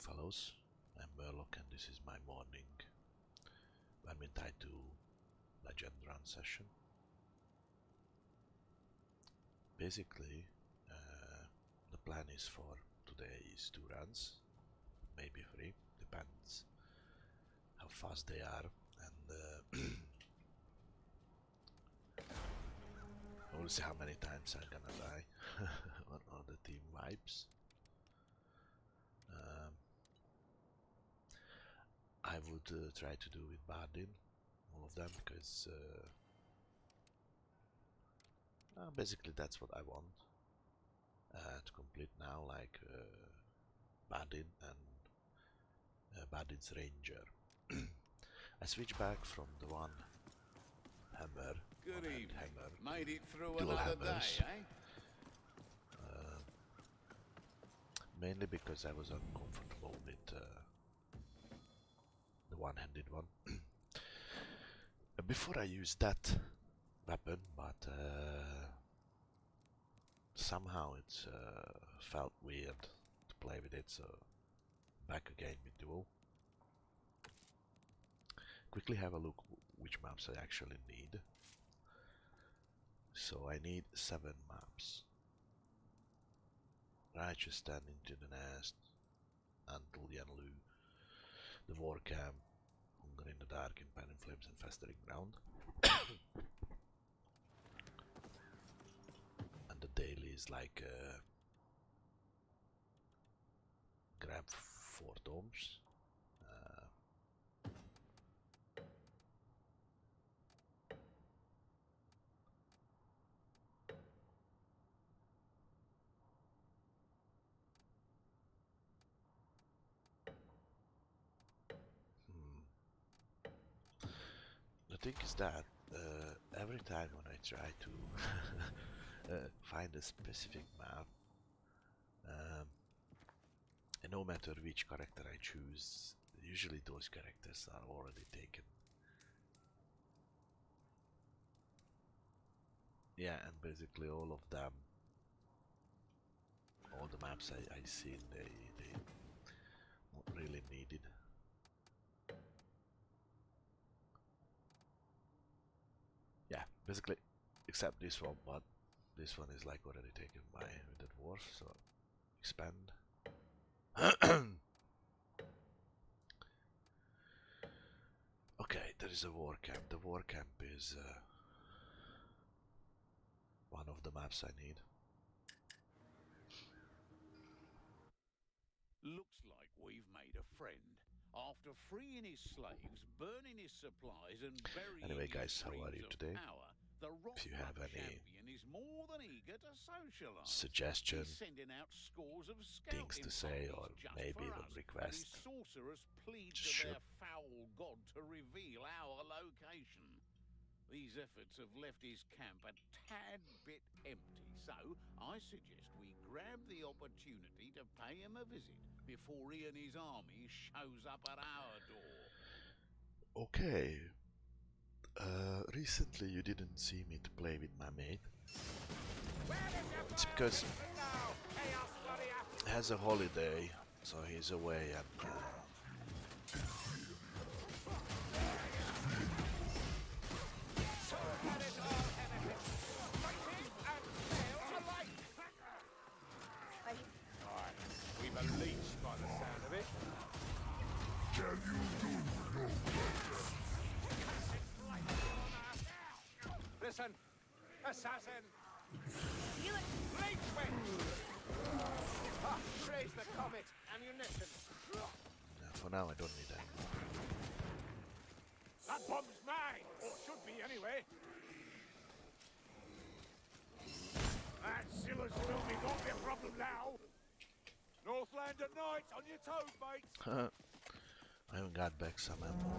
fellows. I'm Murloc and this is my morning Vermintide 2 Legend run session. Basically, the plan is for today is 2 runs, maybe 3, depends how fast they are, and we'll see how many times I'm gonna die on the team vibes. I would try to do with Bardin, all of them, because basically that's what I want to complete now, like Bardin and Bardin's Ranger. I switched back from the one hammer, Good evening. hammer, Made it through dual another hammers. day, eh? Mainly because I was uncomfortable with the one-handed one. Before I used that weapon, but somehow it felt weird to play with it, so back again with dual. Quickly have a look which maps I actually need. So I need 7 maps. Righteous Stand, Into the Nest, Until Yanlu, the War Camp, Hunger in the Dark, Impending Flames and Festering Ground. And the daily is like grab 4 tomes. The thing is that every time when I try to find a specific map, and no matter which character I choose, usually those characters are already taken. Yeah, and basically all of them, all the maps I seen, they not really needed. Yeah, basically, except this one, but this one is like already taken by the dwarf, so expand. Okay, there is a war camp. The war camp is one of the maps I need. Looks like we've made a friend. After freeing his slaves, burning his supplies, and burying Anyway, his guys, how are dreams you of today? power, the If you rock have any champion is more than eager to socialise. suggestion, He's sending out scores of things scouting to say, or parties just maybe for even us, request, and his sorcerers plead just to shoot. their foul god to reveal our location. These efforts have left his camp a tad bit empty, so I suggest we grab the opportunity to pay him a visit before he and his army shows up at our door. Okay. Recently you didn't see me to play with my mate. It's because he has a holiday, so he's away, and We've a leech by the sound of it. Can you do no better? Listen, assassin! You Leech witch! Ah, praise the comet! Ammunition! for now I don't need that. That bomb's mine! Or should be, anyway. That Zilla's will be got me a problem now. Northland at night, on your toes, mates! I haven't got back some ammo.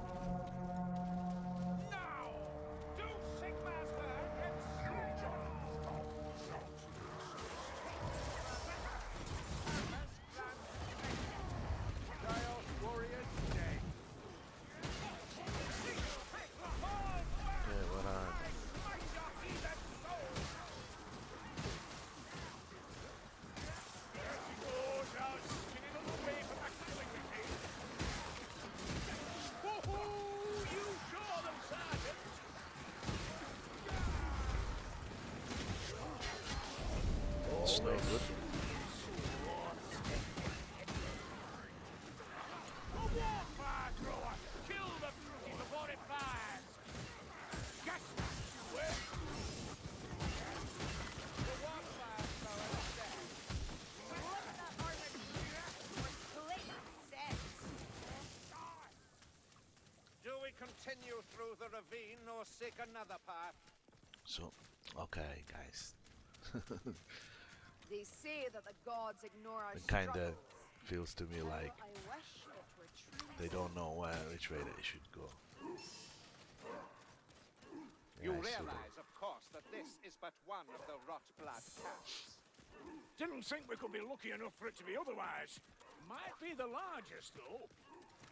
Now! Do Sigmaster and Chaos Warriors dead. Yeah, where are they? Skinny little babe from the killing ravine nor seek another path. So, okay, guys. They say that the gods ignore our It kinda struggles. feels to me How like I wish it were truly they so. don't know which way they should go. You Yeah, I see that. realize, of course, that this is but one of the rot blood camps. Didn't think we could be lucky enough for it to be otherwise. Might be the largest, though.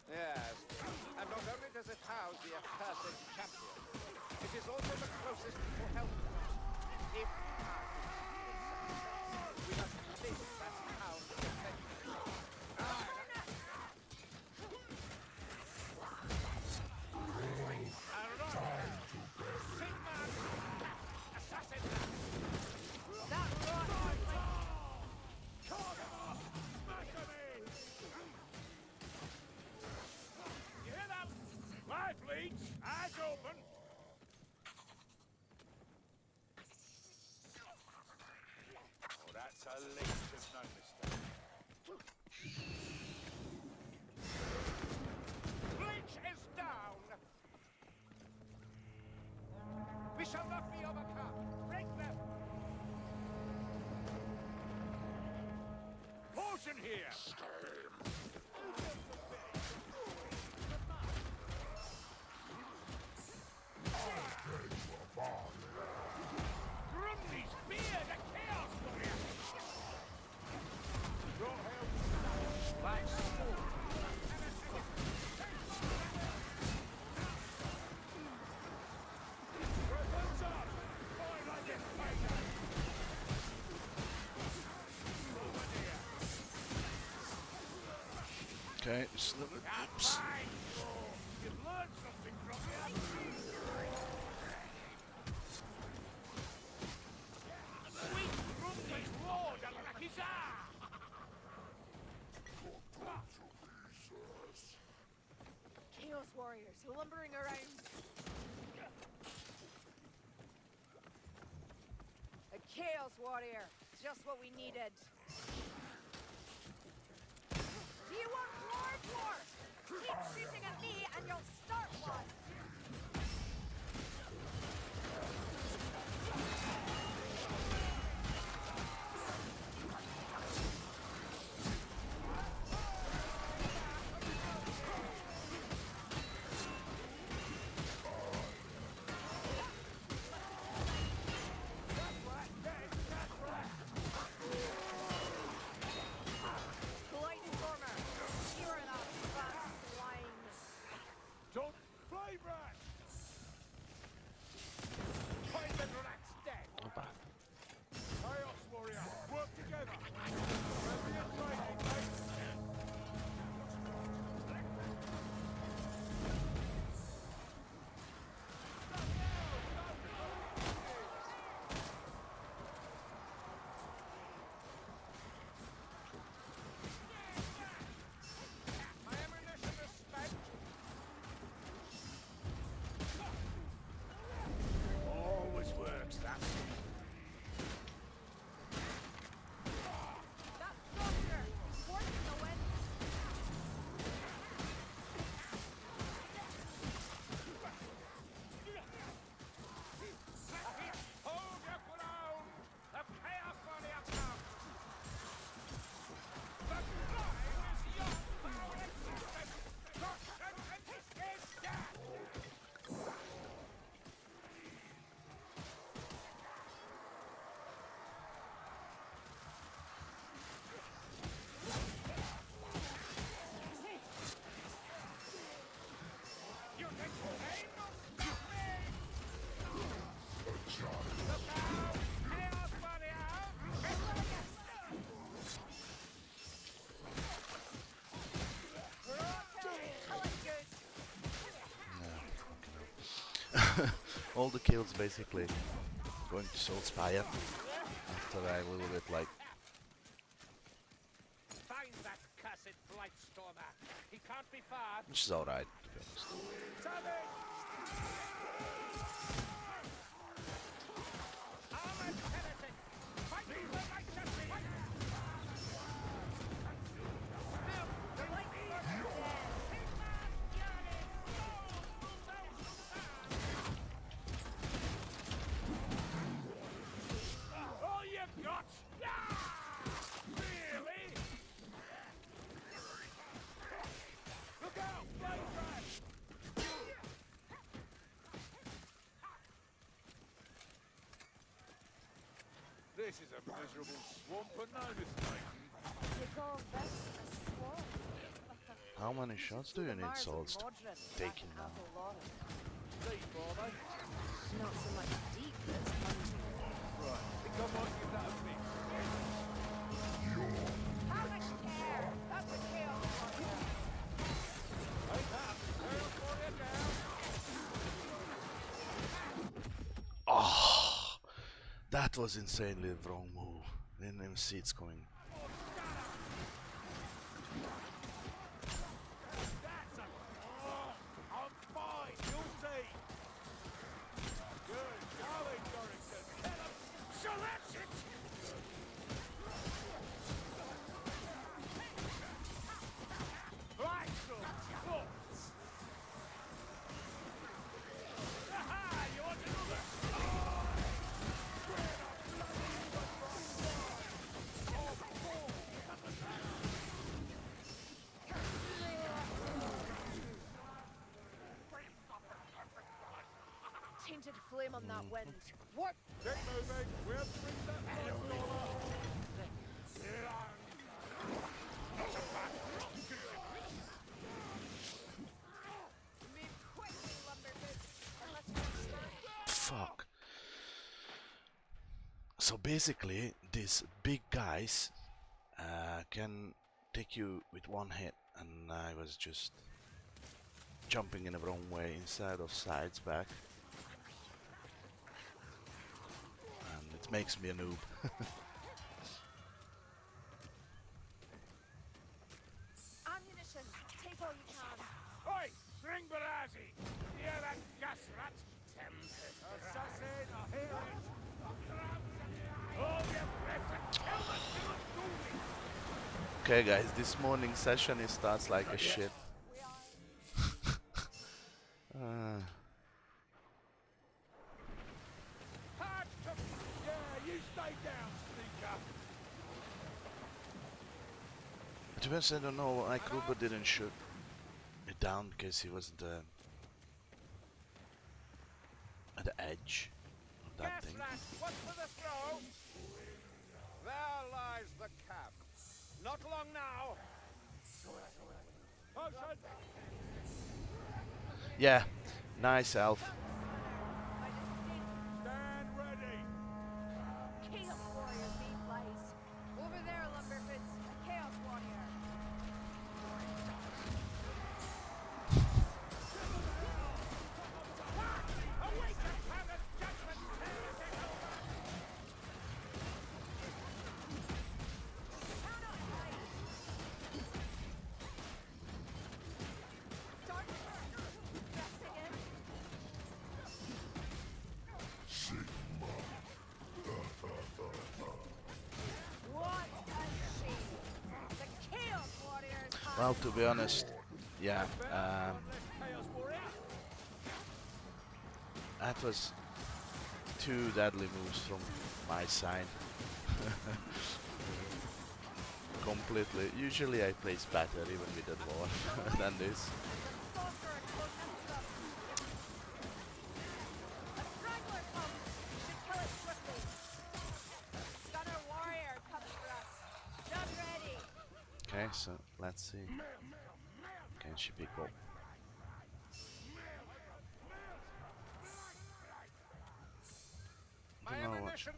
Yes, and not only does it house the accursed champion, it is also the closest to Helmut. If we must live that town defended. That rot You hear that? Live leads, eyes open. Oh, that's a leech of no mistake. Bleach is down! We shall not be overcome. Break them! Potion here. Grundy's beard, a chaos warrior. Don't help. Like smoke. Weapons up. Point like this, fighter. Over here. Okay, just a little. Oops. Fine. You've learned something from me. Sweet Grundy's lord and Rakizar. chaos warriors lumbering around. A chaos warrior, just what we needed. Do you want Lord War? Keep shooting at me and you'll start one. Blight Informer, you're an advanced line. Don't play rat. Poison rat's dead! Opa. Chaos warrior, work together. Remember your training, mate. My ammunition is spent! Always works, that. That soldier, working the wind. Hold your ground! The chaos warrior comes! The line is your power existence! Destruction is death! You think aim? Look out! Chaos warrior! All the kills basically going to Soul Spire after I a little bit like Find that cursed blight stormer. He can't be far. which is alright to be honest. Savage! Armored heretic! Fighting the righteous way! The light force is dead. This is a miserable swamp and no mistake. You call this a swamp? How many shots do you need, Mars Souls, and to Modron take back him in down? Apple Lauren. Deep, are they? Not so much deep as hunting. Right, think I might give that a miss. How much care? That's a chaos warrior. Hey, that, Chaos Warrior down. Oh, that was insanely wrong move. Didn't even see it's coming. That's a... Oh, I'm fine, you'll see. Good going, Dorrington. Tell 'em. So that's it. Right, son. Thoughts. Aha, you want another? Tainted flame on that wind. What? Keep moving. We have to reach that $5. Move quickly, lumberboots. Unless you start. Fuck. So basically, these big guys can take you with one hit, and I was just jumping in the wrong way instead of sides back, and it makes me a noob. Ammunition. Take all you can. Oi, String Barazzi! Hear that gas rat? Assassin, I hear it! Hold your breath and tell the killer dooley! Okay guys, this morning session it starts like a shit. Hard to... Yeah, you stay down, sneaker! To be honest, I don't know why Kruber didn't shoot it down, because he was at the edge of that Gas thing. rat, what's for the throw? There lies the camp. Not long now. Potion! Yeah, nice elf. My distinct Stand ready! chaos warrior being lies. Over there, lumberboots. A chaos warrior. Awaken, Paladin! Judgment tears it over! Cannot hide. Dark pressing in. What a shame. The chaos warriors have Well, to be honest, yeah, Unless Chaos Warrior! that was two deadly moves from my side. Completely. Usually I place better even with the dwarf than this. the sorcerer close into them. A straggler comes. We should kill it swiftly. Gunner warrior comes for us. Judge ready. Okay, so let's see. Can she pick up? My Don't know what. ammunition.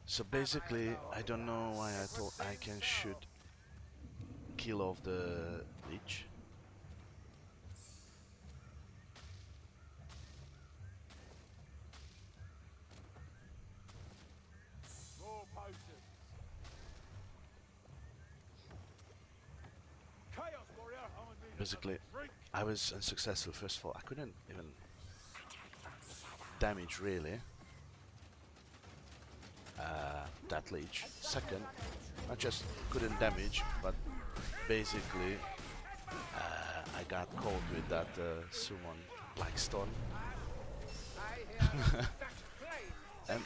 So basically, I don't know why I thought I can shoot kill off the leech. More potions! Chaos Warrior, I'm in need of Basically, another drink! I was unsuccessful first of all. I couldn't even damage really that leech. Second, I just couldn't damage, but basically I got caught with that summon black stone. I hear that flame. And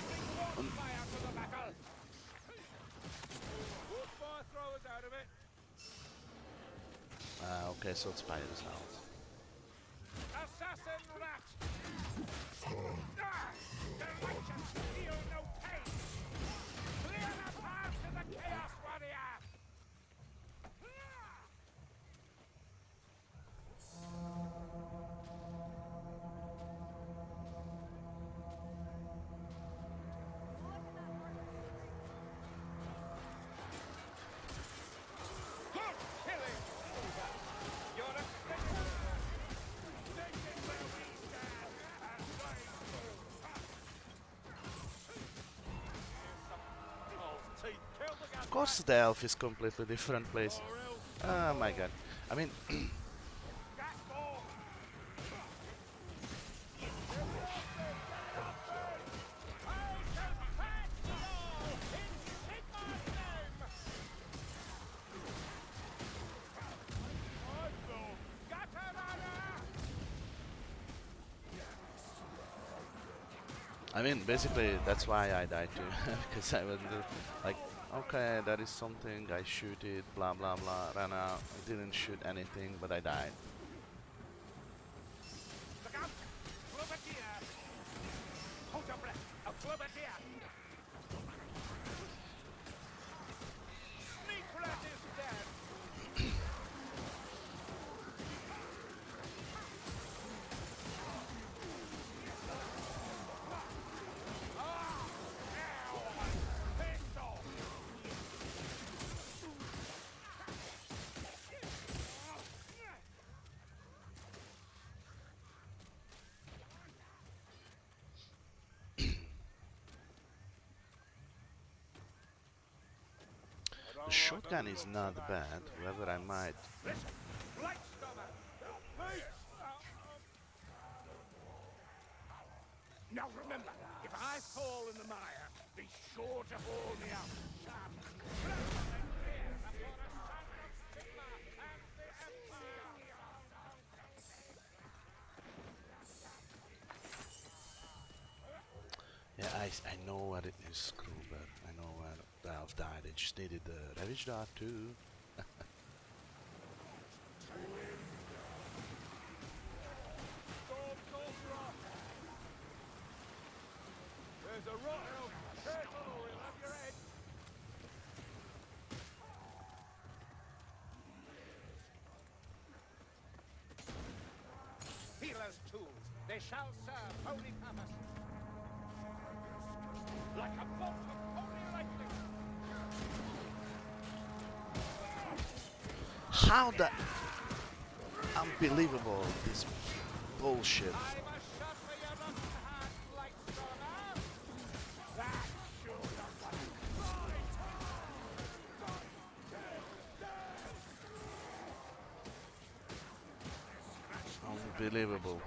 Fire for the battle. Put fire throwers out of it! Okay, so it's Spider's house. Assassin rat! Ah! The righteous feel no pain! Clear the path to the Chaos Warrior! Good killing, Silver! You're a criminal! Station where we stand and they Of course, the elf is completely different place. Oh my god. I mean, basically that's why I died too, because I was like, okay, that is something. I shoot it, blah blah blah. Ran out. I didn't shoot anything, but I died. Look out! Clovertier! Hold your breath! A Clovertier! Sneak rat is dead! Ah! Ow! Pistol! The shotgun is not bad. However, I might. Listen! Blightstormer! Please! Now remember, if I fall in the mire, be sure to haul me out. Sharp! Yeah, I know what it is, Kruber. I know where the elf died. I just needed the Ravage Dart too. There's a rot elf! Careful or he'll have your head! Healer's tools, they shall serve holy purpose. Like a bolt of holy lightning! How the unbelievable this bullshit. I'm a shot for your rotten heart, Blightstormer! That should have Unbelievable.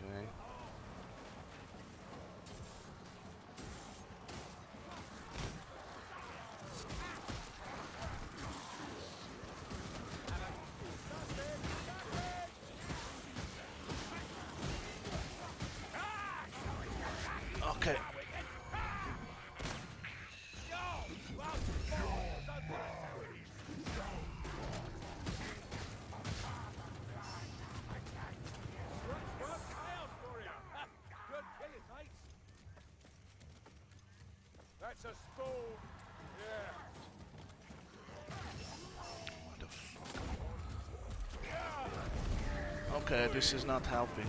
Okay. Okay. That's a stone. Yeah. What the fuck? Okay, this is not helping.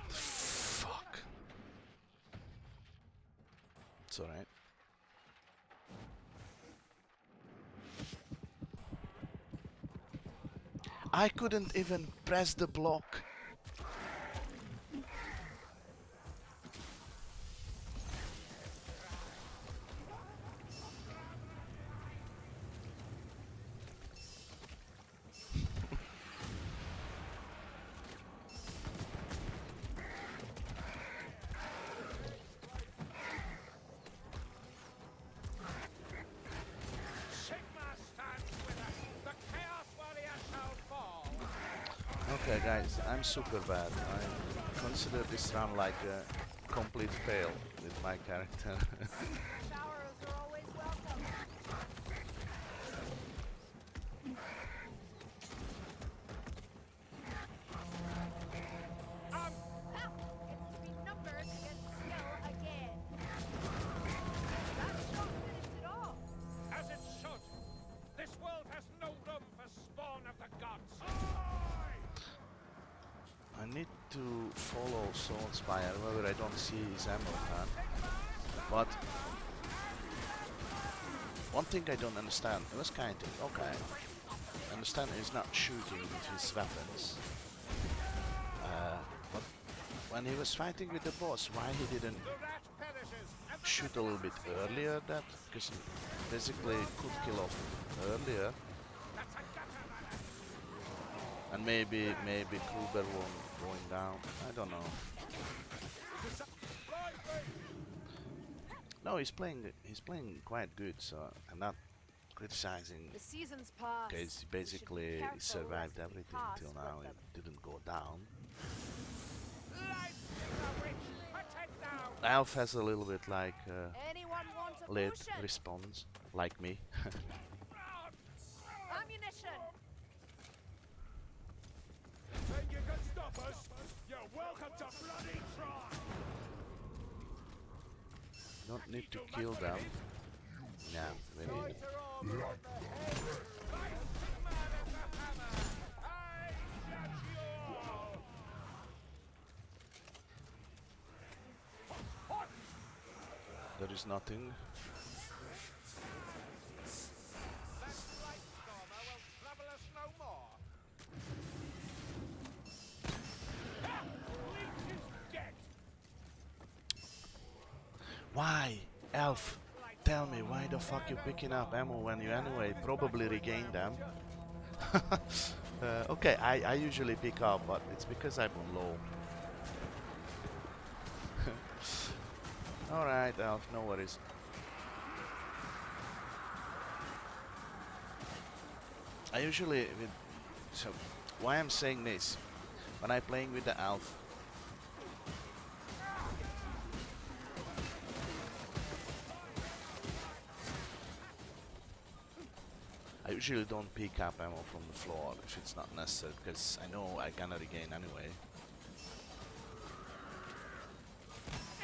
Fuck. It's alright. I couldn't even press the block. Okay, guys, I'm super bad. I consider this run like a complete fail with my character. Showers are always welcome. Ha! It's to be numbers against skill again. That shot finished it off. As it should. This world has no room for spawn of the gods. I need to follow Swordspire whether I don't see his ammo can. But one thing I don't understand, I was kind of okay. I understand he's not shooting with his weapons. But when he was fighting with the boss, why he didn't shoot a little bit earlier? That because he basically could kill off earlier. And maybe Kruber won't going down. I don't know. No, he's playing quite good, so I'm not criticizing. The seasons pass. Because he We should be basically careful survived lest we everything pass till with now. them. It didn't go down. Light the witch! Put it down! Alf has a little bit like Anyone want a late potion? response, like me. Ammunition. Think you can stop us? You're welcome to bloody try! Don't need to kill them. Yeah, we need it. There is nothing. Why? Elf, tell me, why the fuck you picking up ammo when you anyway probably regain them? Okay, I usually pick up, but it's because I'm on low. Alright, Elf, no worries. I usually, so why I'm saying this, when I'm playing with the Elf, I usually don't pick up ammo from the floor if it's not necessary, because I know I gonna regain anyway.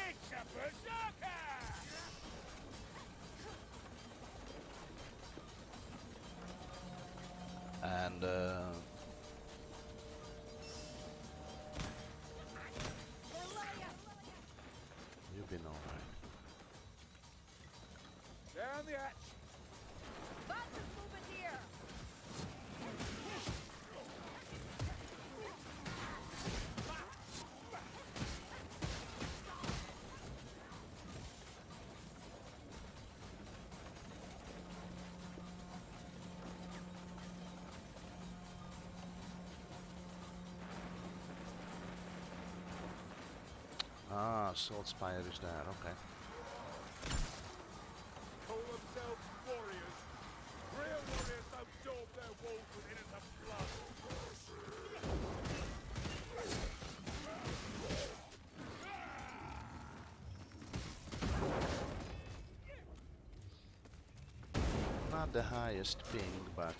It's a berserker! And you've been alright. Down the hatch! Lots of movement here. Ah, Swordspire is there, okay. Call themselves warriors. Real warriors don't daub their walls with innocent blood. Not the highest ping, but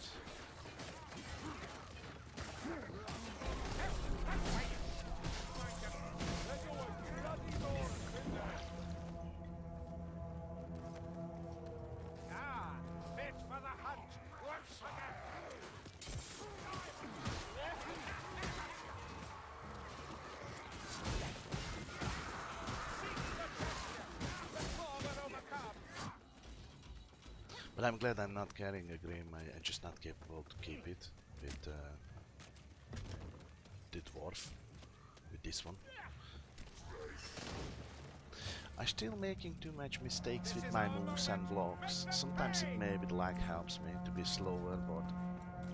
There's always bloody more in there. Ah, fit for the hunt once again. but I'm glad I'm not carrying a Grim. I'm just not capable to keep it with the Dwarf, with this one. I'm still making too much mistakes with my moves and blocks. Sometimes it maybe the lag helps me to be slower, but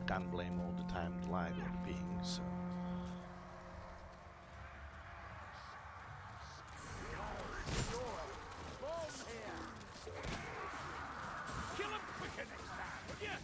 can't blame all the time the lag or the ping, so. Kill him quicker next time, would you?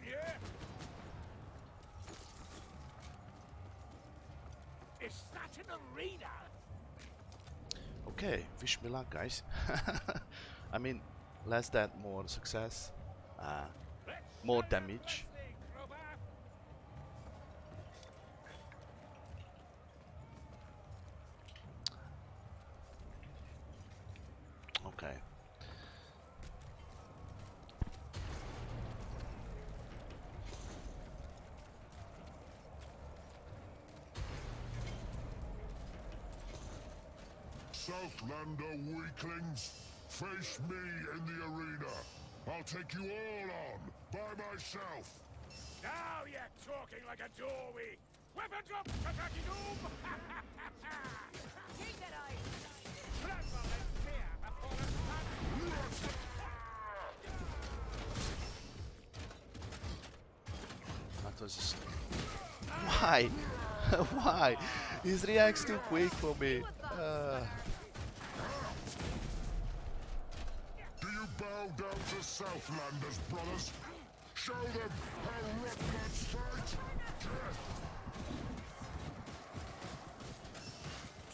yeah? Is that an arena? Okay, wish me luck, guys. I mean, less that, more success, Let's more show them damage. wrestling, Grubber. Okay. Southlander weaklings, face me in the arena. I'll take you all on by myself. Now you're talking like a doorway. Weapons up, Kataki Doom! Take that eye. Tremble in fear before a sun. That was why? Why? His reacts too quick for me. Do you bow down to Southlanders, brothers? Show them how Rotbloods fight!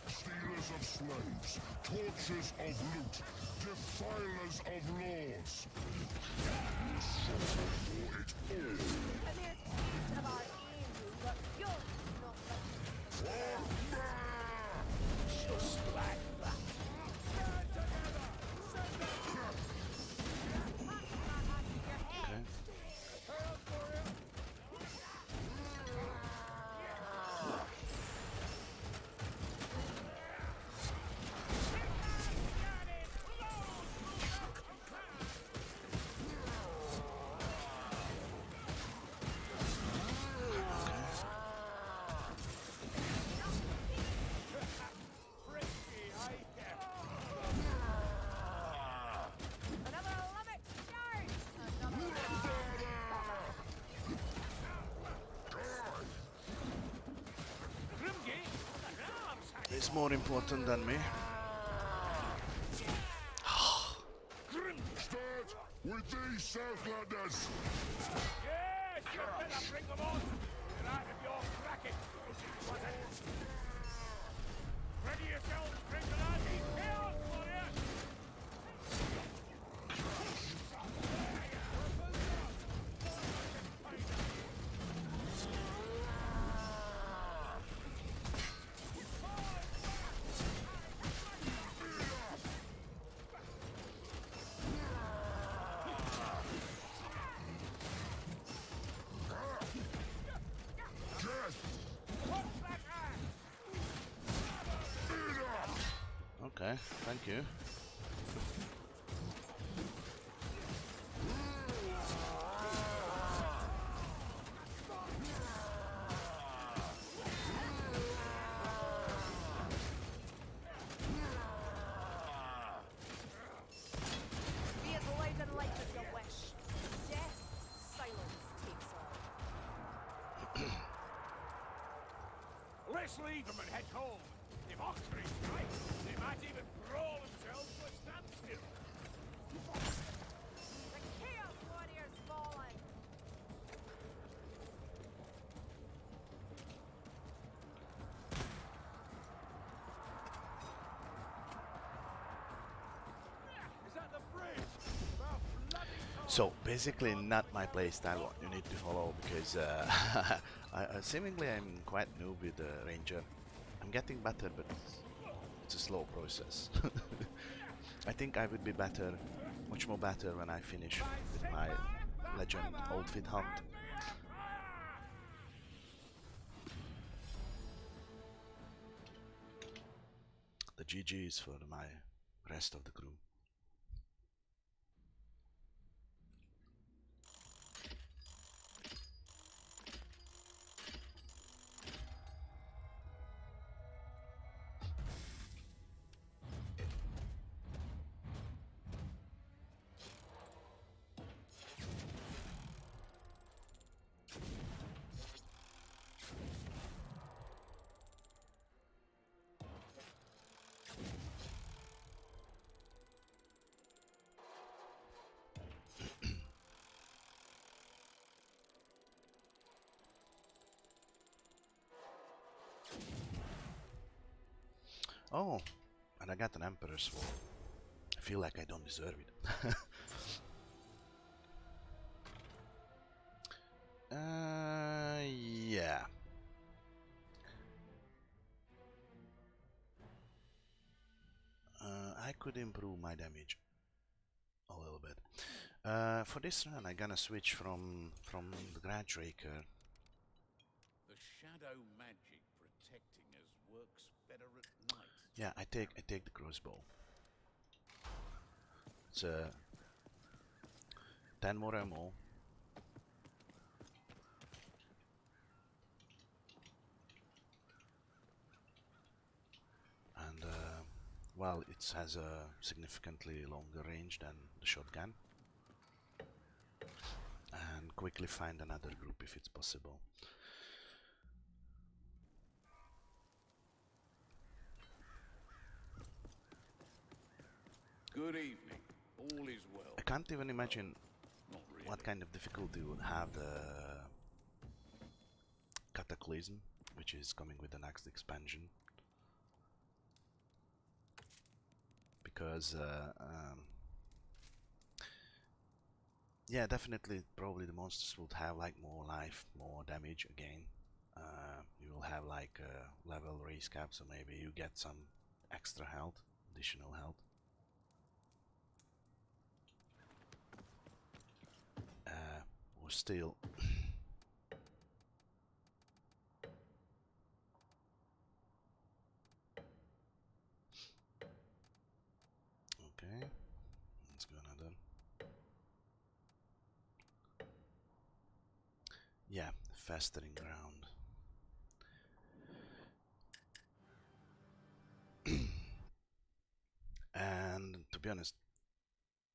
Stealers of slaves, torturers of loot, defilers of laws. For it all. A mere taste of our aim, but you'll not Just like that. Okay. Another limit charge! Another He's more important than me. Start with these Southlanders! Yes, you better bring them on. You're out of your bracket, wasn't. Ready yourselves, Gringalati. Chaos warrior! Okay, thank you. be as light and light as you wish. Death, silence takes all. Let's leave them and head home. If Oxford is right, they might even brawl themselves to a standstill. The Chaos Warrior's fallen. Is that the bridge? About bloody time. So basically, not my playstyle. What you need to follow because seemingly I'm quite new with the ranger. I'm getting better, but it's a slow process. I think I would be better, much more better when I finish with my legend outfit hunt. The GG's for my rest of the crew. I got an Emperor's Sword. I feel like I don't deserve it. Yeah. I could improve my damage a little bit. For this run, I'm gonna switch from the Grudge Raker. The shadow magic protecting us works better at night. Yeah, I take the crossbow. It's 10 more ammo. And well, it has a significantly longer range than the shotgun. And quickly find another group if it's possible. Good evening. All is well. I can't even imagine Not really. what kind of difficulty would have the Cataclysm, which is coming with the next expansion. Because yeah, definitely probably the monsters would have like more life, more damage again. You will have like a level raise cap, so maybe you get some extra health, additional health. Or still okay, let's go another. Yeah, festering ground. And to be honest,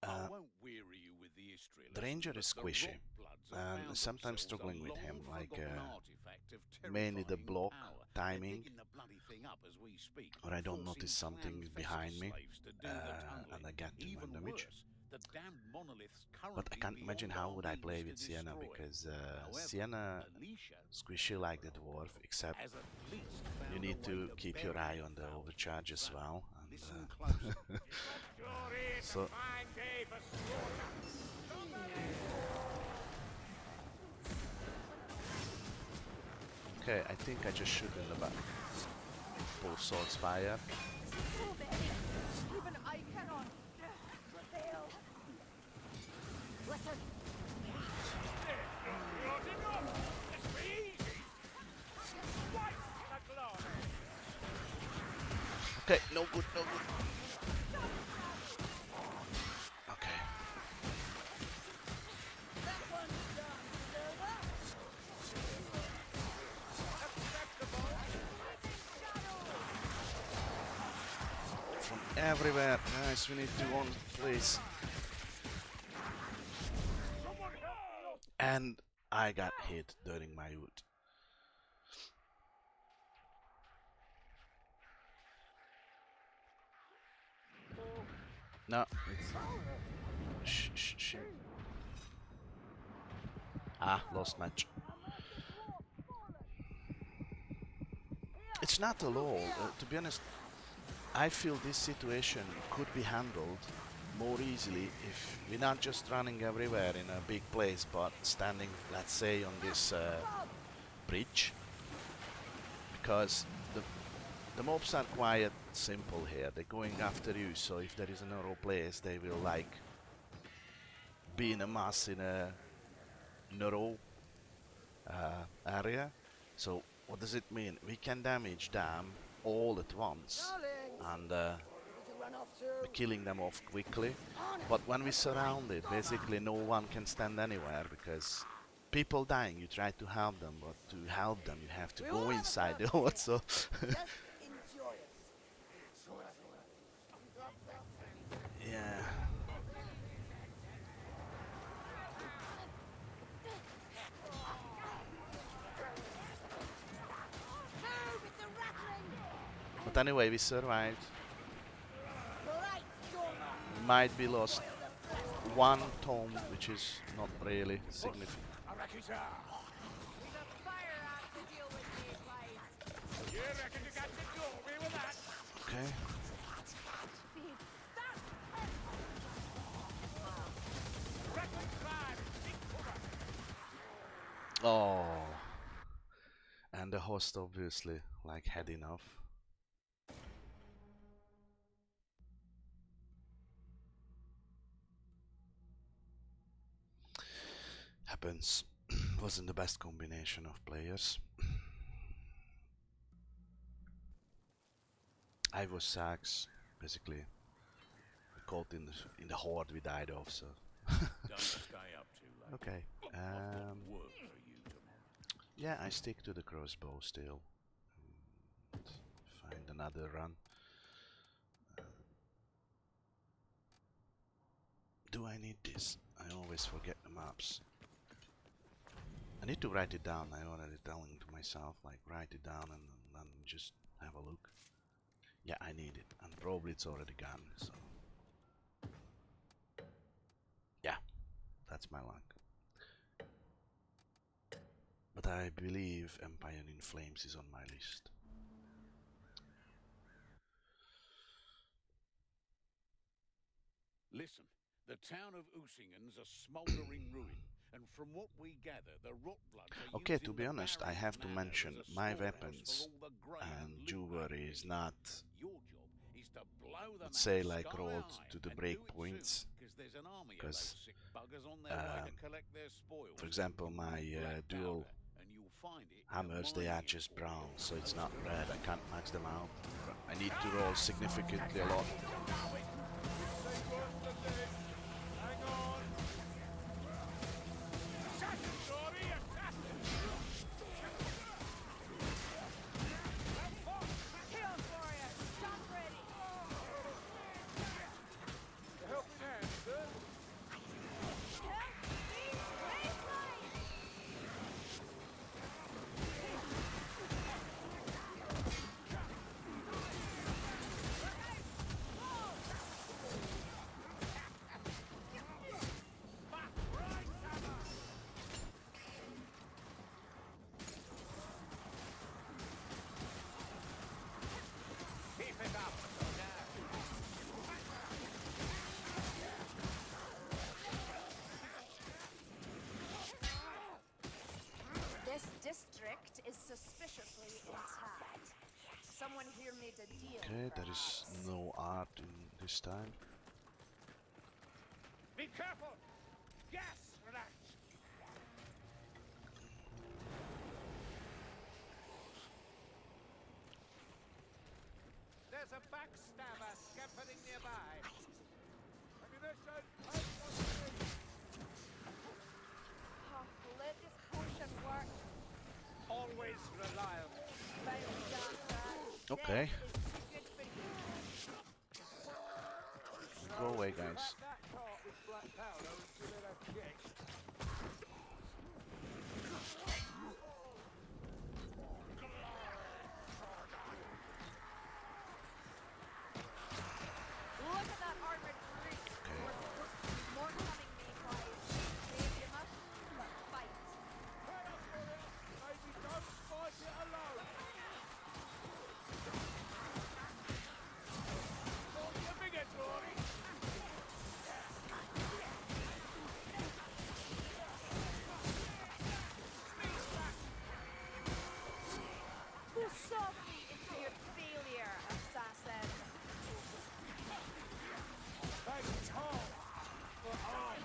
I won't weary you with the history the lesson, ranger but is the squishy, Rockbloods have and found sometimes themselves struggling a with him, like long-forgotten artifact of mainly the terrifying block power. timing, They're digging the bloody thing up as we speak, or I don't forcing notice something clan behind Fester me, slaves to do the tunneling. and I get to Even one damage. worse, the damned monoliths But I currently can't imagine beyond how our would I means play to with Sienna, destroy. because However, Sienna Alicia squishy like the dwarf, except has at least you found need a way to keep your bury eye the on the foul overcharge as so, well. listen And, closely. Glory, it's So- a fine day for slaughter. okay, I think I just shoot in the back. Both swords fire. So many. Even I cannot prevail. Listen. Not enough. Let's be easy. Twice the glory. Okay, no good, no good. Okay. That one's done. Silver. From everywhere. Guys, we need to one place. Someone help! And I got hit during my ult. No, it's... Shh. Ah, lost match. It's not a lull. To be honest, I feel this situation could be handled more easily if we're not just running everywhere in a big place, but standing, let's say, on this bridge. Because the mobs are quite simple here. They're going after you, so if there is a narrow place, they will like be in a mass in a narrow area. So what does it mean? We can damage them all at once and we're killing them off quickly. But when we surround it, basically no one can stand anywhere because people dying, you try to help them, but to help them you have to go inside the horde. So yeah. But anyway, we survived. We might be lost one tome, which is not really significant. Arakita! We've a fire out to deal with, these lights. You reckon you got the glory with that? Okay. Oh, and the host obviously like had enough. Happens. Wasn't the best combination of players. I was Sax, basically. Caught in the horde we died off, so. Don't stay up too late. Okay. I've got work for you tomorrow. Yeah, I stick to the crossbow still. Find another run. Do I need this? I always forget the maps. I need to write it down. I already telling to myself, like write it down and then just have a look. Yeah, I need it, and probably it's already gone. So yeah, that's my luck. But I believe Empire in Flames is on my list. Listen, the town of Usingen's a smouldering ruin, and from what we gather, the Rotbloods are Okay, using to be the honest, I Barrens have to Manor mention as a my storehouse weapons for all the grain and loot jewelry they is need. not, Your job is to blow them let's say, out like sky rolled high, to the and break do it points. soon, 'cause there's an army of 'Cause, those sick buggers on their way to collect their spoils. for example, You my need black dual powder, and you'll find it in a hammers, they are mining just emporium. brown, so it's not red. I can't max them out. I need to roll significantly a lot. Hang on! Assassin, Dory! Assassin! Chaos Warrior, stop ready. A helping hand, sir? Help me, baseline. Keep it up, soldier. This district is suspiciously intact. Someone here made a deal. Okay, there is perhaps. no art in this time. Be careful! Gas relax! There's a backstabber scampering nearby. Ammunition! Oh, let this potion work. Always reliable. Fail done. Okay. Death is too good for you. Go away, guys. Pack that cart with black powder and give it a kick. Look at that armored brute. More coming, mayflies. You must but fight. Chaos Warrior! Maybe don't fight it alone! Not your bigger, Dory! Who saw me into your failure, assassin? Take Tom for arm!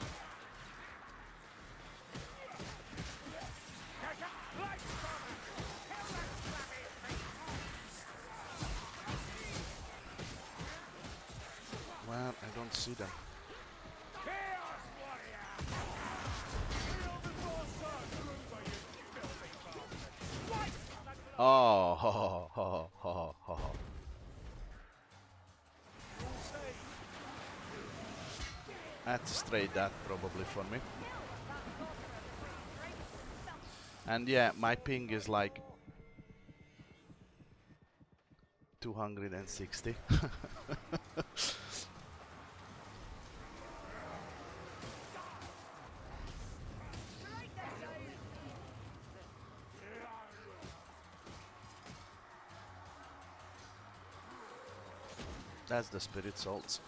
Catch up! Light bomber! Kill that scrappy thing! Well, I don't see them. Chaos Warrior! Kneel before Sir Kruger, you filthy bastard! Right! Oh, ho, ho, ho, ho, ho, ho, ho. You'll see! That's a straight death probably for me. And yeah, my ping is like 260. That's the spirit salts.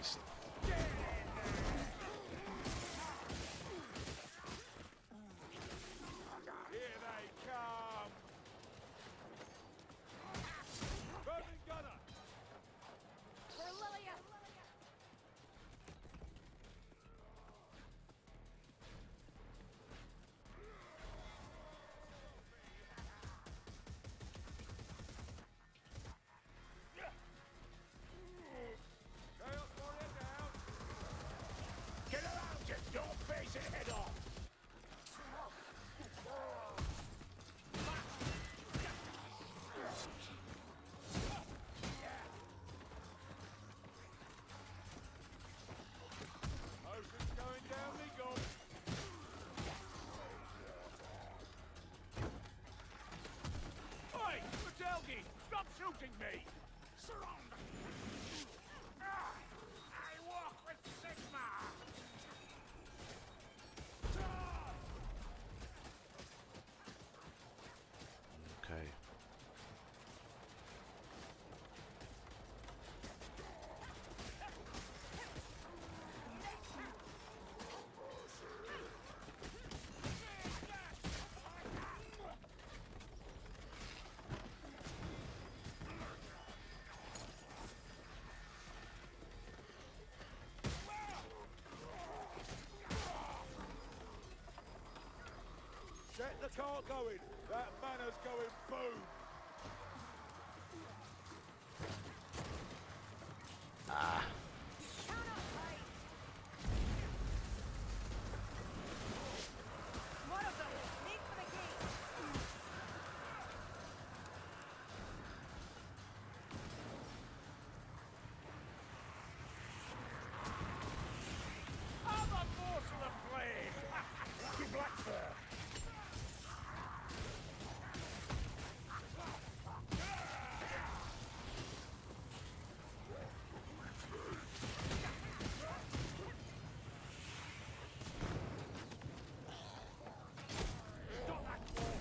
Christ. Here they come! Vermin gunner! For Lilia! Chaos warrior down! Get around it! Don't face it head on! Ocean's going down, legal! Oi! Matelgi! Stop shooting me! Surround! I walk with Sigma! Okay. Get the car going! That manor's going boom! One of them! Make for the gate! I'm a morsel of flame! Lucky black fur! Stop that wall!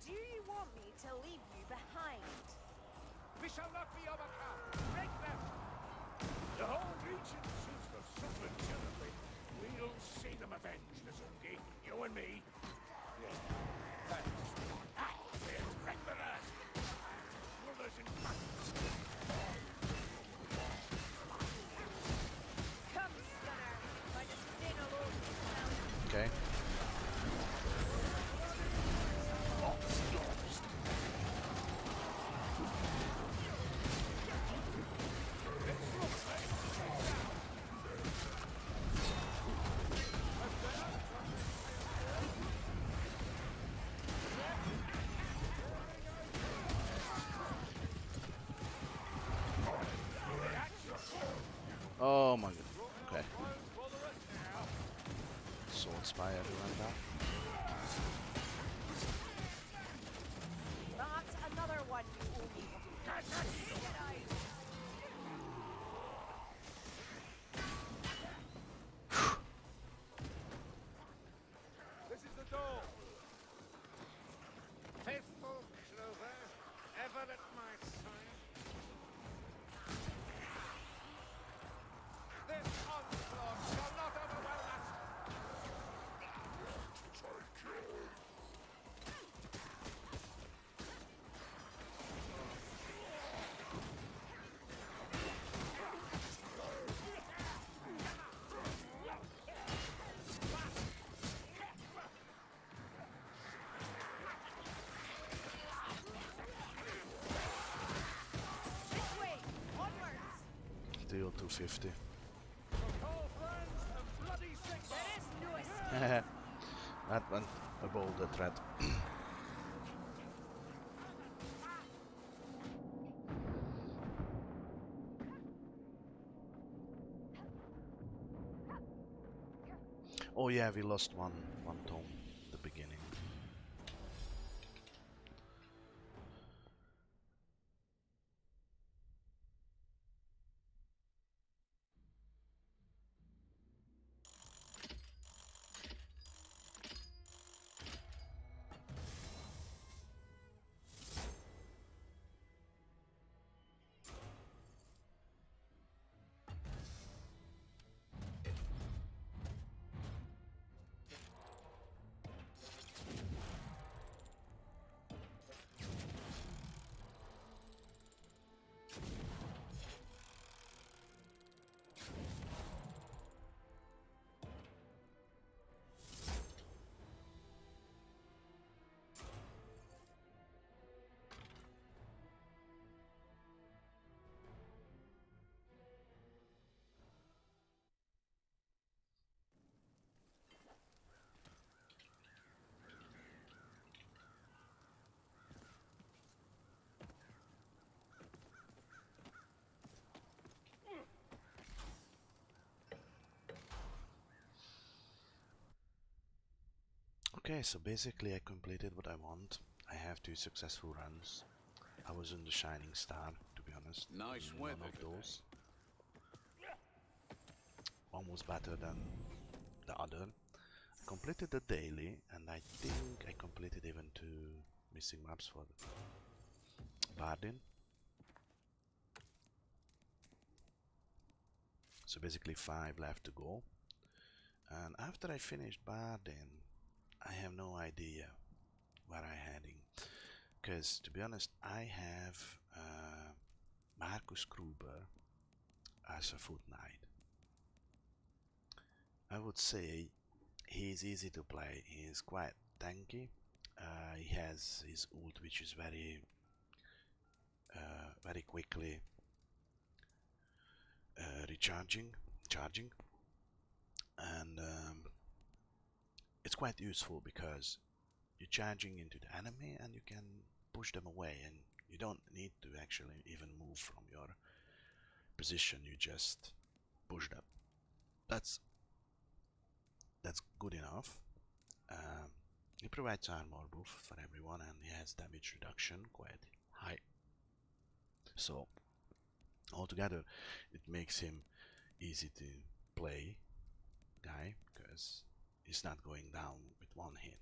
Do you want me to leave you behind? We shall not be overcome! Break them! The whole region seems to have suffered terribly. We'll see them avenged, Azungi. You and me. Yeah. Thanks. Ah, we're regulars! Brothers in fact. Come, Stunner! By the skin alone, you Okay. Oh my god. Okay. Sword spy everyone now. That's another one you owe me. Jedi. This is the door. Faithful Clover, ever at my side. This onslaught shall not overwhelm us. This way! Onwards! Deal 250. Call friends and bloody six. There is no escape! That went above the threat. Oh yeah, we lost one tome at the beginning. Okay, so basically I completed what I want. I have 2 successful runs. I was in the Shining Star, to be honest. Nice None weather of today. those. One was better than the other. Completed the daily, and I think I completed even 2 missing maps for Bardin. So basically 5 left to go. And after I finished Bardin, I have no idea where I'm heading. Because to be honest, I have Marcus Gruber as a foot knight. I would say he's easy to play. He's quite tanky. He has his ult, which is very quickly charging, and it's quite useful because you're charging into the enemy and you can push them away, and you don't need to actually even move from your position. You just push them. That's good enough. He provides armor buff for everyone, and he has damage reduction quite high. So altogether, it makes him easy to play guy because he's not going down with one hit.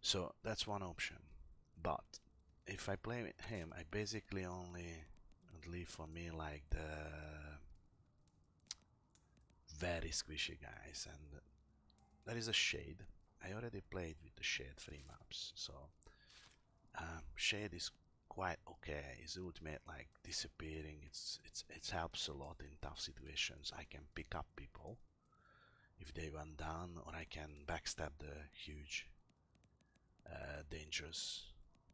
So that's one option. But if I play with him, I basically only leave for me like the very squishy guys, and there is a Shade. I already played with the Shade 3 maps, so Shade is quite okay. His ultimate like disappearing, it helps a lot in tough situations. I can pick up people if they went down, or I can backstab the huge dangerous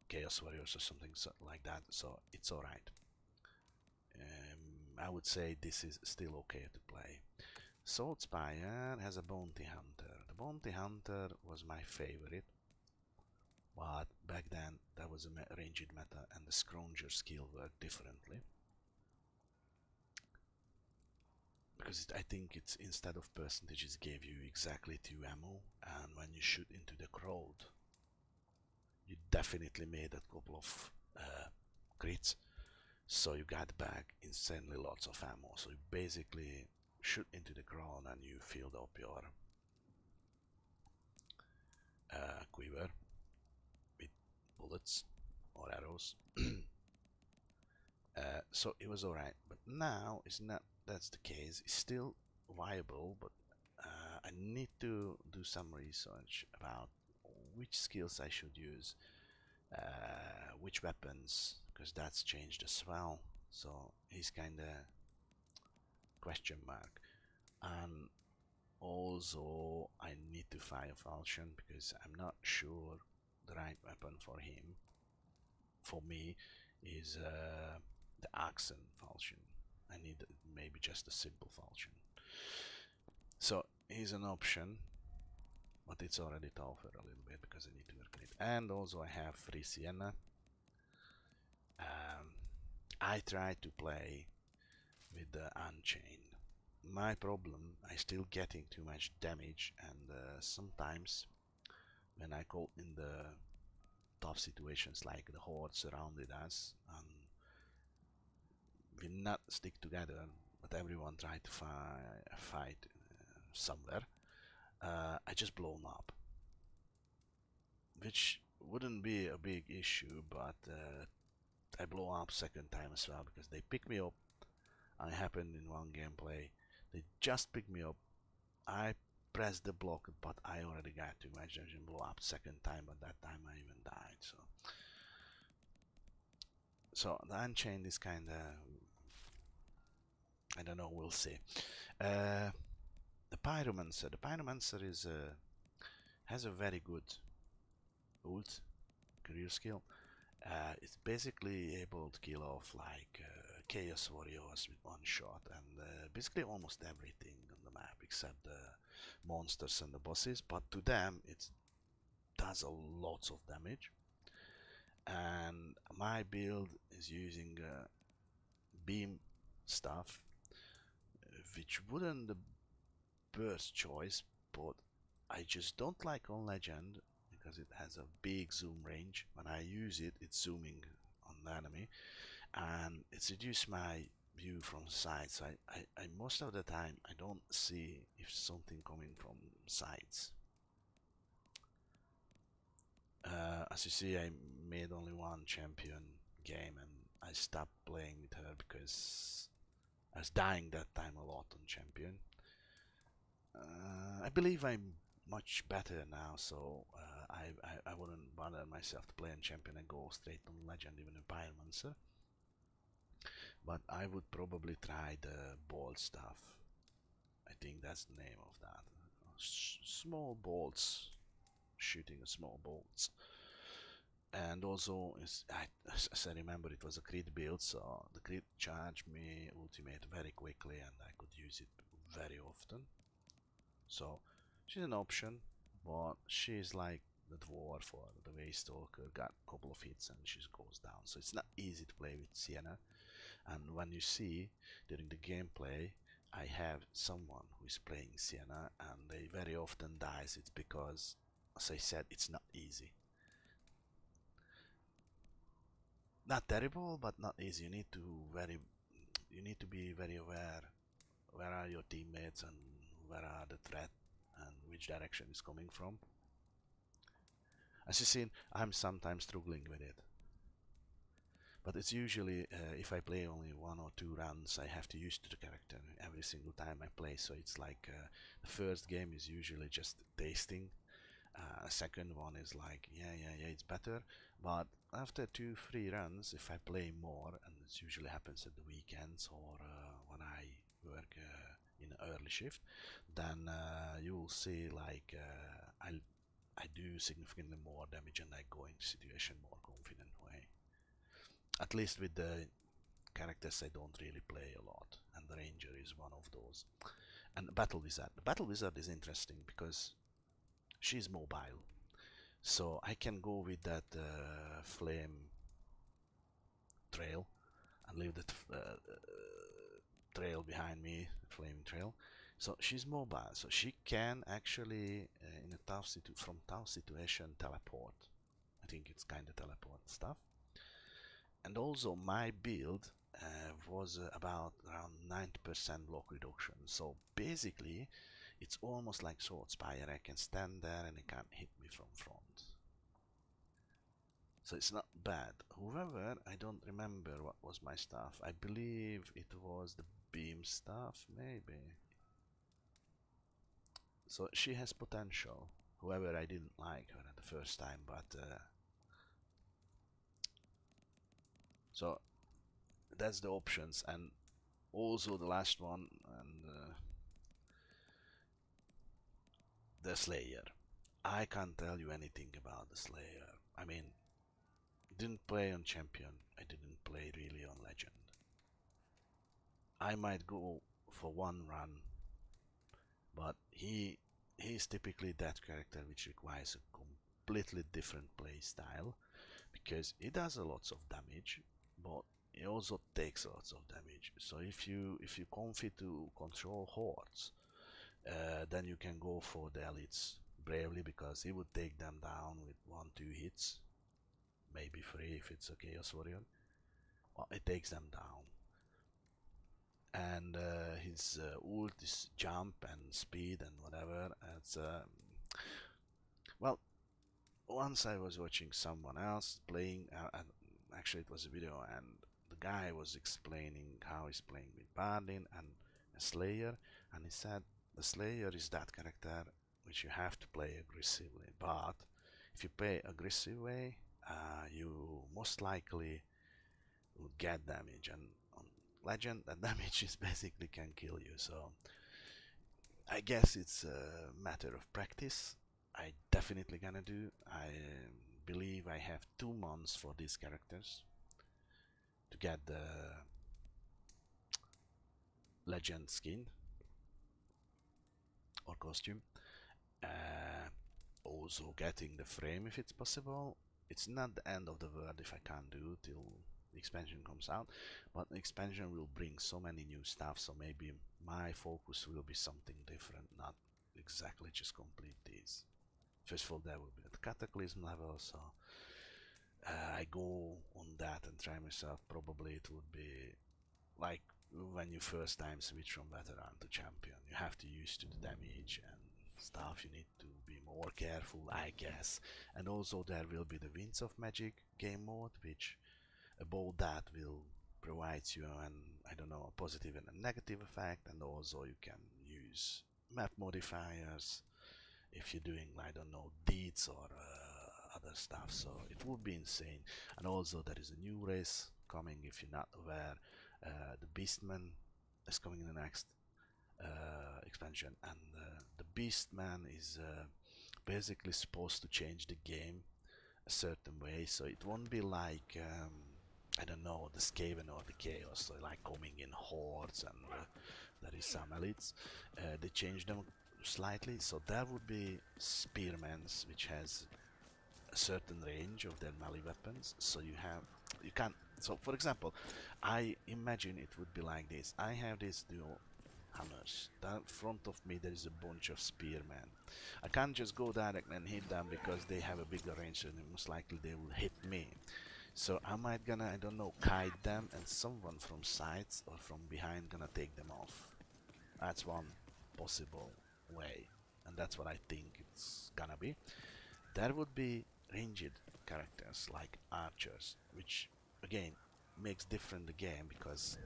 Chaos Warriors or something like that, so it's alright. I would say this is still okay to play. Saltspire has a Bounty Hunter. The Bounty Hunter was my favorite, but back then that was a ranged meta and the Scrounger skill worked differently. Because I think it's instead of percentages gave you exactly 2 ammo, and when you shoot into the crowd you definitely made a couple of crits, so you got back insanely lots of ammo. So you basically shoot into the ground and you filled up your quiver with bullets or arrows. So it was alright, but now it's not. That's the case. It's still viable, but I need to do some research about which skills I should use, which weapons, because that's changed as well. So he's kind of question mark. And also I need to find a falchion because I'm not sure the right weapon for him. For me is the accent falchion. I need maybe just a simple falchion. So he's an option, but it's already tougher a little bit because I need to work on it. And also I have free Sienna. I try to play with the Unchained. My problem, I still getting too much damage, and sometimes when I go in the tough situations like the horde surrounded us and we not stick together, but everyone try to fight somewhere, I just blown up, which wouldn't be a big issue, but I blow up second time as well because they pick me up. It happened in one gameplay. They just picked me up. I pressed the block, but I already got too much damage and blew up second time. But that time I even died. So the Unchained is kind of, I don't know. We'll see. The Pyromancer. The Pyromancer is has a very good ult career skill. It's basically able to kill off like Chaos Warriors with one shot, and basically almost everything on the map except the monsters and the bosses, but to them it does a lots of damage. And my build is using beam stuff, which wouldn't the burst choice, but I just don't like on Legend because it has a big zoom range. When I use it, it's zooming on the enemy, and it's reduced my view from sides. So I most of the time I don't see if something coming from sides. As you see, I made only one champion game and I stopped playing with her because I was dying that time a lot on champion. I believe I'm much better now, so I wouldn't bother myself to play on champion and go straight on legend, even a pyromancer. But I would probably try the bolt stuff. I think that's the name of that. Small bolts, shooting small bolts. And also, as I remember, it was a crit build, so the crit charged me ultimate very quickly and I could use it very often. So she's an option, but she's like the dwarf or the waste stalker, got a couple of hits and she goes down. So it's not easy to play with Sienna. And when you see during the gameplay, I have someone who is playing Sienna and they very often dies. It's because, as I said, it's not easy. Not terrible, but not easy. You need to be very aware. Where are your teammates and where are the threat and which direction is coming from. As you see, I'm sometimes struggling with it. But it's usually, if I play only 1 or 2 rounds, I have to use to the character every single time I play. So it's like the first game is usually just tasting. Second one is like, yeah, it's better. But after 2-3 runs, if I play more, and it usually happens at the weekends or when I work in early shift, then you will see like I do significantly more damage and I go into situation more confident way. At least with the characters I don't really play a lot, and the ranger is one of those. And the battle wizard. The battle wizard is interesting because she's mobile, so I can go with that flame trail and leave the trail behind me, flaming trail. So she's mobile, so she can actually in a from tough situation teleport. I think it's kind of teleport stuff. And also my build was about around 90% block reduction. So basically it's almost like Sword Spire. I can stand there and it can't hit me from front. So it's not bad. However, I don't remember what was my stuff. I believe it was the beam stuff, maybe. So she has potential. However, I didn't like her at the first time, but so that's the options. And also the last one, and the Slayer. I can't tell you anything about the Slayer. I mean, didn't play on Champion. I didn't play really on Legend. I might go for one run, but he's typically that character which requires a completely different play style because he does a lots of damage, but he also takes lots of damage. So if you comfy to control hordes, then you can go for the elites bravely because he would take them down with 1-2 hits, maybe 3 if it's a chaos warrior. Well, it takes them down. And his ult is jump and speed and whatever. It's well, once I was watching someone else playing, and actually it was a video, and the guy was explaining how he's playing with Paladin and a Slayer, and he said the Slayer is that character which you have to play aggressively, but if you play aggressive way, you most likely will get damage, and on Legend that damage is basically can kill you. So I guess it's a matter of practice. I definitely gonna do. I believe I have 2 months for these characters to get the legend skin or costume. Also getting the frame if it's possible. It's not the end of the world if I can't do till the expansion comes out, but the expansion will bring so many new stuff, so maybe my focus will be something different, not exactly just complete these. First of all, that will be at Cataclysm level, so I go on that and try myself. Probably it would be like when you first time switch from veteran to champion. You have to use to the damage and stuff. You need to be more careful, I guess. And also there will be the Winds of Magic game mode, which above that will provide you an, I don't know, a positive and a negative effect, and also you can use map modifiers if you're doing, I don't know, deeds or other stuff. So it would be insane. And also there is a new race coming, if you're not aware. The Beastman is coming in the next expansion, and the Beastman is basically supposed to change the game a certain way, so it won't be like I don't know, the Skaven or the Chaos, so like coming in hordes and there is some elites. They changed them slightly, so there would be spearmans which has a certain range of their melee weapons, so you can't, so for example, I imagine it would be like this. I have these dual hammers. Down front of me there is a bunch of spearmen. I can't just go direct and hit them because they have a bigger range and most likely they will hit me. So I might gonna, I don't know, kite them, and someone from sides or from behind gonna take them off. That's one possible way, and that's what I think it's gonna be. There would be ranged characters like archers, which again makes different the game, because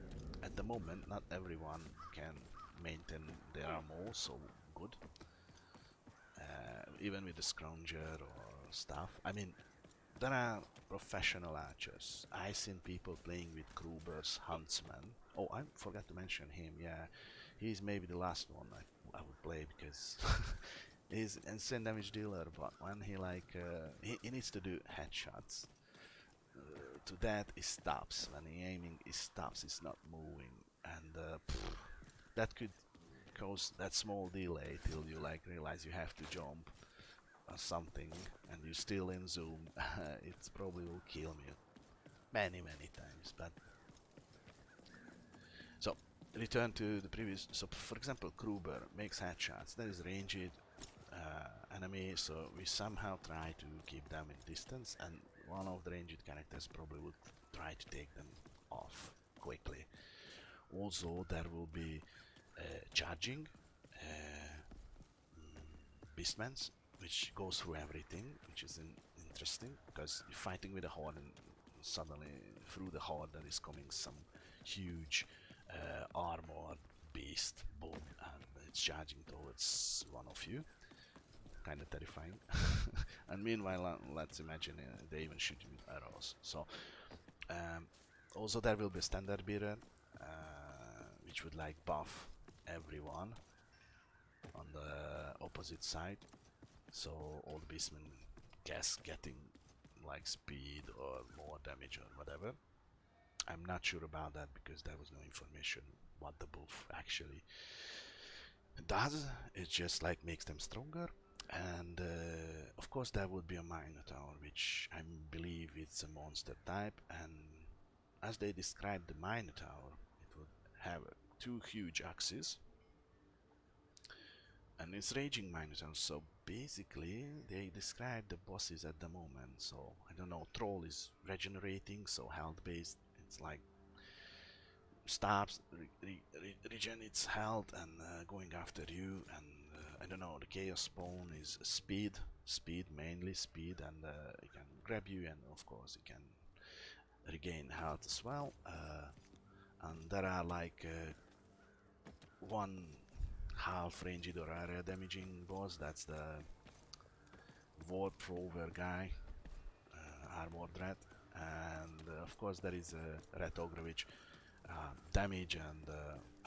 at the moment not everyone can maintain their armor so good, even with the scrounger or stuff. I mean, there are professional archers. I've seen people playing with Kruber's Huntsman. Oh, I forgot to mention him. Yeah, he's maybe the last one I would play, because he's insane damage dealer. But when he like he needs to do headshots. To that he stops. When he aiming, he stops. He's not moving, and that could cause that small delay till you like realize you have to jump or something, and you're still in zoom. It probably will kill me many times. But so return to the previous. So for example, Kruber makes headshots. That is ranged enemy, so we somehow try to keep them in distance, and one of the ranged characters probably would try to take them off quickly. Also there will be charging beastmans, which goes through everything, which is interesting, because you're fighting with a horde and suddenly through the horde there is coming some huge armored beast, boom, and it's charging towards one of you. Kind of terrifying. And meanwhile, let's imagine they even shoot you with arrows. So also there will be a standard bearer, which would like buff everyone on the opposite side, so all the beastmen guess getting like speed or more damage or whatever. I'm not sure about that because there was no information what the buff actually does. It just like makes them stronger. And of course there would be a Minotaur, which I believe it's a monster type, and as they described the Minotaur, it would have two huge axes, and it's raging Minotaur. So basically they describe the bosses at the moment. So I don't know, Troll is regenerating, so health based. It's like stops, regen its health and going after you. And I don't know, the Chaos Spawn is speed, mainly speed, and it can grab you, and of course it can regain health as well. And there are like one half ranged or area damaging boss, that's the Warp Rover guy, Armored Rat. And of course there is a Rat Ogre, which damage, and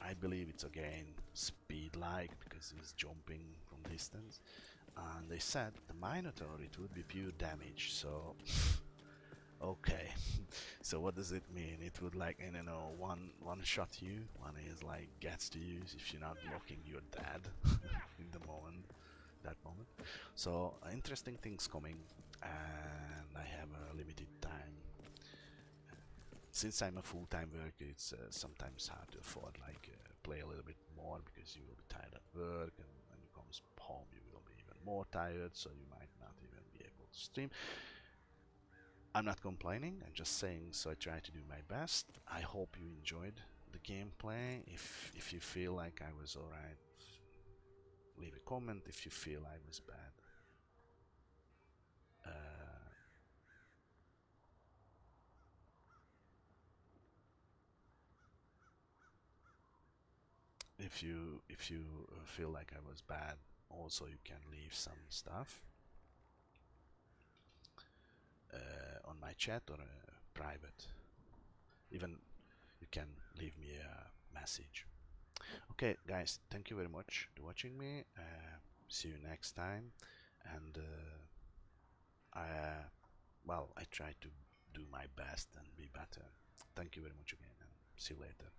I believe it's again speed like because he's jumping from distance. And they said the Minotaur, it would be pure damage, so okay. So what does it mean? It would like, I don't know, one shot you, one is like gets to you. If you're not blocking, you're dead in the moment, that moment. So interesting things coming, and I have a limited time. Since I'm a full-time worker, it's sometimes hard to afford like play a little bit more, because you will be tired at work, and when it comes home you will be even more tired, so you might not even be able to stream. I'm not complaining, I'm just saying, so I try to do my best. I hope you enjoyed the gameplay. If you feel like I was alright, leave a comment. If you feel I was bad, if you feel like I was bad, also you can leave some stuff on my chat or private. Even you can leave me a message. Okay, guys, thank you very much for watching me. See you next time, and I try to do my best and be better. Thank you very much again, and see you later.